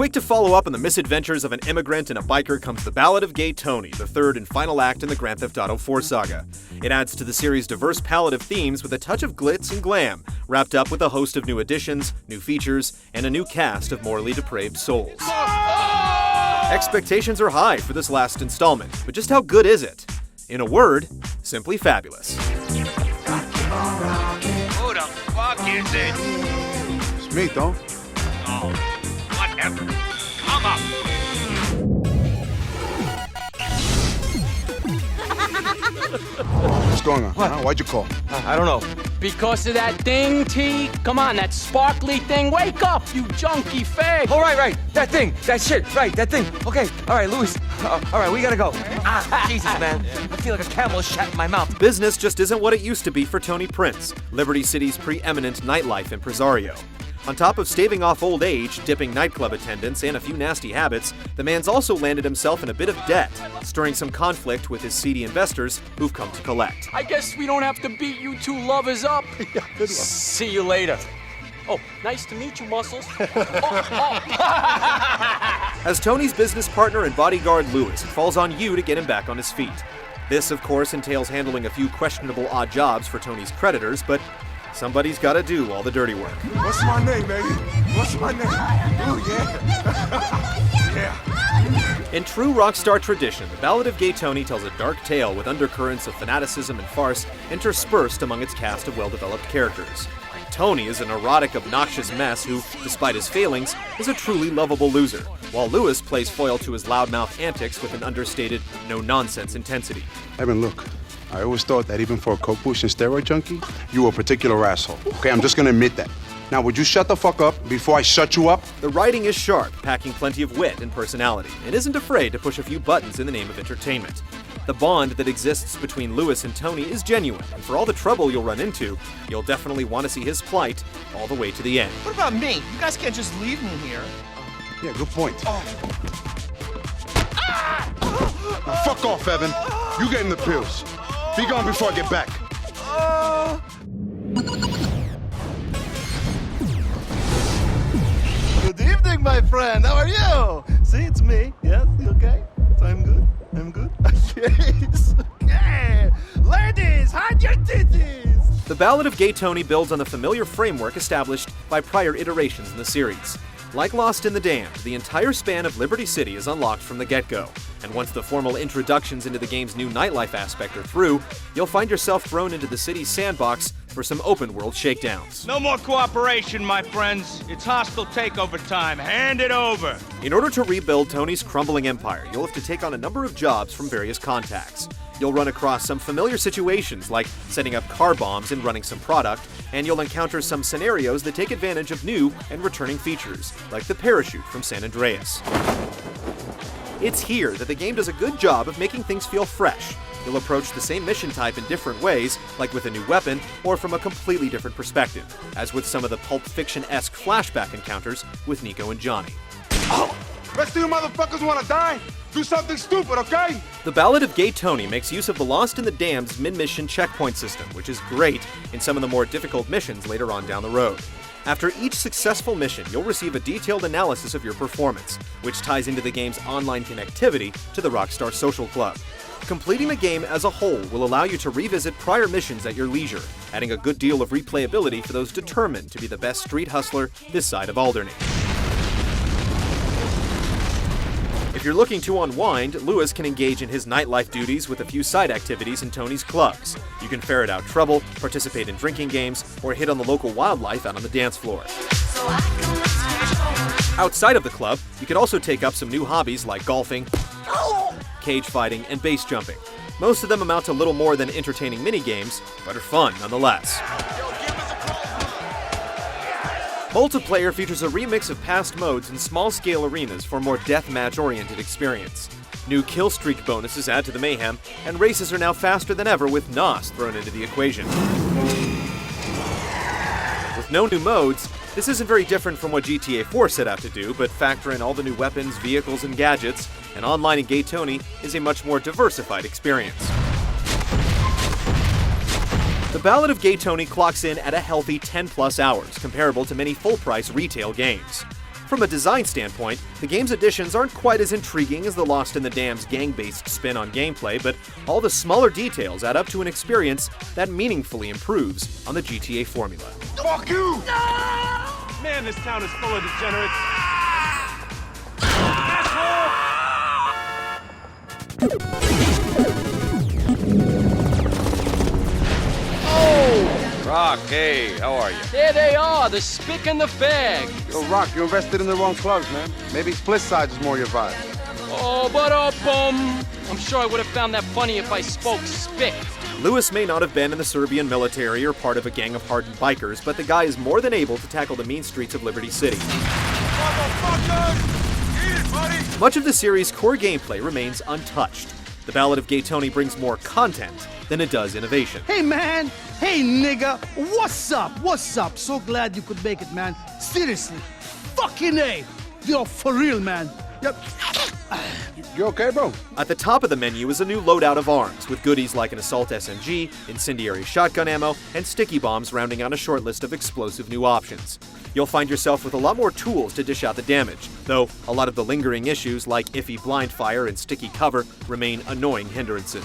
Quick to follow up on the misadventures of an immigrant and a biker comes The Ballad of Gay Tony, the third and final act in the Grand Theft Auto 4 saga. It adds to the series' diverse palette of themes with a touch of glitz and glam, wrapped up with a host of new additions, new features, and a new cast of morally depraved souls. Expectations are high for this last installment, but just how good is it? In a word, simply fabulous. Who the fuck is it? It's me, though. Oh, whatever. Come up. What's going on? What? Huh? Why'd you call? I don't know. Because of that thing, T? Come on, that sparkly thing. Wake up, you junkie fag. Oh, right. That thing. That shit. Right, that thing. Okay. All right, Louis. All right, we gotta go. Jesus, man. I feel like a camel shat in my mouth. Business just isn't what it used to be for Tony Prince, Liberty City's preeminent nightlife impresario. On top of staving off old age, dipping nightclub attendance, and a few nasty habits, the man's also landed himself in a bit of debt, stirring some conflict with his seedy investors who've come to collect. I guess we don't have to beat you two lovers up. Yeah, good luck. See you later. Oh, nice to meet you, Muscles. As Tony's business partner and bodyguard Louis, it falls on you to get him back on his feet. This, of course, entails handling a few questionable odd jobs for Tony's creditors, but somebody's gotta do all the dirty work. What's my name, baby? What's my name? Ooh, yeah. Yeah. In true Rockstar tradition, The Ballad of Gay Tony tells a dark tale with undercurrents of fanaticism and farce interspersed among its cast of well-developed characters. Tony is a neurotic, obnoxious mess who, despite his failings, is a truly lovable loser, while Louis plays foil to his loudmouth antics with an understated, no-nonsense intensity. Evan, look. I always thought that even for a coke push and steroid junkie, you were a particular asshole. Okay, I'm just gonna admit that. Now, would you shut the fuck up before I shut you up? The writing is sharp, packing plenty of wit and personality, and isn't afraid to push a few buttons in the name of entertainment. The bond that exists between Louis and Tony is genuine, and for all the trouble you'll run into, you'll definitely want to see his plight all the way to the end. What about me? You guys can't just leave me here. Yeah, good point. Now, fuck off, Evan. You get him the pills. Be gone before I get back. Good evening, my friend. How are you? See, it's me. Yes, you okay? So I'm good. Yes. Okay. Ladies, hide your titties. The Ballad of Gay Tony builds on the familiar framework established by prior iterations in the series. Like Lost in the Damned, the entire span of Liberty City is unlocked from the get-go, and once the formal introductions into the game's new nightlife aspect are through, you'll find yourself thrown into the city's sandbox for some open-world shakedowns. No more cooperation, my friends. It's hostile takeover time. Hand it over. In order to rebuild Tony's crumbling empire, you'll have to take on a number of jobs from various contacts. You'll run across some familiar situations like setting up car bombs and running some product, and you'll encounter some scenarios that take advantage of new and returning features, like the parachute from San Andreas. It's here that the game does a good job of making things feel fresh. You'll approach the same mission type in different ways, like with a new weapon, or from a completely different perspective, as with some of the Pulp Fiction-esque flashback encounters with Nico and Johnny. Oh, rest of you motherfuckers wanna die? Do something stupid, okay? The Ballad of Gay Tony makes use of the Lost in the Damned's mid-mission checkpoint system, which is great in some of the more difficult missions later on down the road. After each successful mission, you'll receive a detailed analysis of your performance, which ties into the game's online connectivity to the Rockstar Social Club. Completing the game as a whole will allow you to revisit prior missions at your leisure, adding a good deal of replayability for those determined to be the best street hustler this side of Alderney. If you're looking to unwind, Louis can engage in his nightlife duties with a few side activities in Tony's clubs. You can ferret out trouble, participate in drinking games, or hit on the local wildlife out on the dance floor. Outside of the club, you can also take up some new hobbies like golfing, cage fighting, and base jumping. Most of them amount to little more than entertaining minigames, but are fun nonetheless. Multiplayer features a remix of past modes in small-scale arenas for a more deathmatch-oriented experience. New kill streak bonuses add to the mayhem, and races are now faster than ever with NOS thrown into the equation. With no new modes, this isn't very different from what GTA 4 set out to do, but factor in all the new weapons, vehicles, and gadgets, and online in Gay Tony is a much more diversified experience. The Ballad of Gay Tony clocks in at a healthy 10+ hours, comparable to many full-price retail games. From a design standpoint, the game's additions aren't quite as intriguing as the Lost in the Dam's gang-based spin on gameplay, but all the smaller details add up to an experience that meaningfully improves on the GTA formula. Fuck you! Man, this town is full of degenerates. Rock, hey, how are you? There they are, the spick and the fag. Yo, Rock, you invested in the wrong clubs, man. Maybe split sides is more your vibe. Oh, but I'm sure I would have found that funny if I spoke spick. Lewis may not have been in the Serbian military or part of a gang of hardened bikers, but the guy is more than able to tackle the mean streets of Liberty City. Much of the series' core gameplay remains untouched. The Ballad of Gay Tony brings more content than it does innovation. Hey, man. Hey, nigga. What's up? What's up? So glad you could make it, man. Seriously. Fucking A. Yo, for real, man. Yep. You okay, bro? At the top of the menu is a new loadout of arms, with goodies like an assault SMG, incendiary shotgun ammo, and sticky bombs rounding out a short list of explosive new options. You'll find yourself with a lot more tools to dish out the damage, though a lot of the lingering issues like iffy blind fire and sticky cover remain annoying hindrances.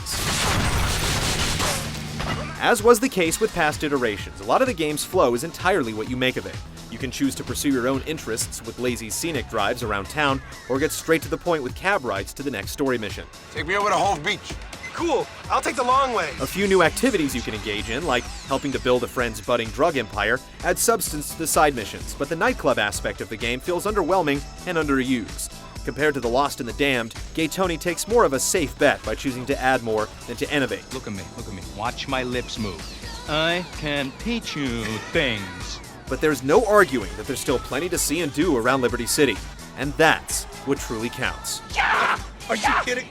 As was the case with past iterations, a lot of the game's flow is entirely what you make of it. You can choose to pursue your own interests with lazy scenic drives around town, or get straight to the point with cab rides to the next story mission. Take me over to Hove Beach. Cool. I'll take the long way. A few new activities you can engage in, like helping to build a friend's budding drug empire, add substance to the side missions, but the nightclub aspect of the game feels underwhelming and underused. Compared to The Lost and the Damned, Gay Tony takes more of a safe bet by choosing to add more than to innovate. Look at me. Watch my lips move. I can teach you things. But there's no arguing that there's still plenty to see and do around Liberty City, and that's what truly counts. Are you kidding?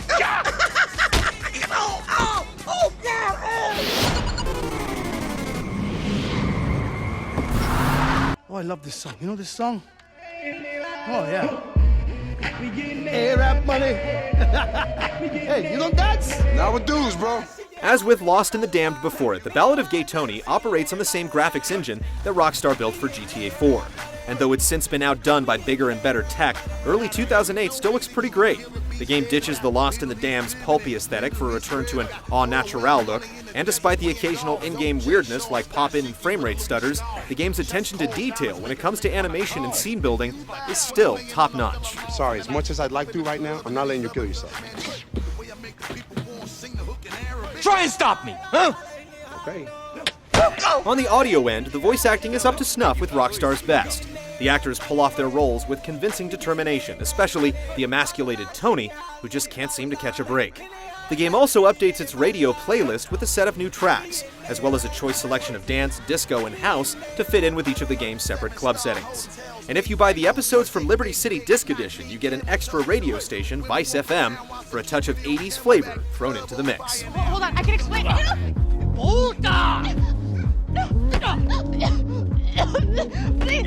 Oh, I love this song. You know this song? Oh, yeah. Hey, rap money. Hey, you don't dance? Now with dudes, bro. As with Lost and the Damned before it, The Ballad of Gay Tony operates on the same graphics engine that Rockstar built for GTA 4. And though it's since been outdone by bigger and better tech, early 2008 still looks pretty great. The game ditches the Lost and the Damned's pulpy aesthetic for a return to an au naturel look, and despite the occasional in-game weirdness like pop-in and frame rate stutters, the game's attention to detail when it comes to animation and scene building is still top-notch. Sorry, as much as I'd like to right now, I'm not letting you kill yourself. Try and stop me, huh? Okay. On the audio end, the voice acting is up to snuff with Rockstar's best. The actors pull off their roles with convincing determination, especially the emasculated Tony, who just can't seem to catch a break. The game also updates its radio playlist with a set of new tracks, as well as a choice selection of dance, disco, and house to fit in with each of the game's separate club settings. And if you buy the episodes from Liberty City Disc Edition, you get an extra radio station, Vice FM, for a touch of 80s flavor thrown into the mix. Hold on, I can explain. Hold on! Please.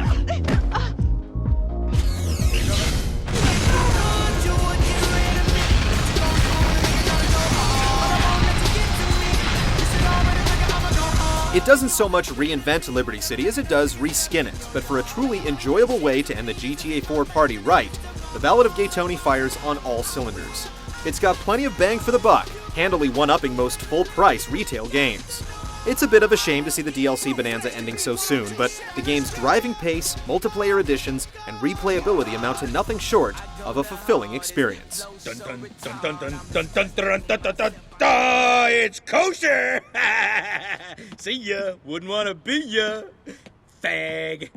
It doesn't so much reinvent Liberty City as it does reskin it, but for a truly enjoyable way to end the GTA 4 party right, The Ballad of Gay Tony fires on all cylinders. It's got plenty of bang for the buck, handily one-upping most full-price retail games. It's a bit of a shame to see the DLC bonanza ending so soon, but the game's driving pace, multiplayer additions, and replayability amount to nothing short of a fulfilling experience. Dun dun dun dun dun dun dun dun dun dun dun dun. It's kosher. See ya. Wouldn't want to be ya, fag.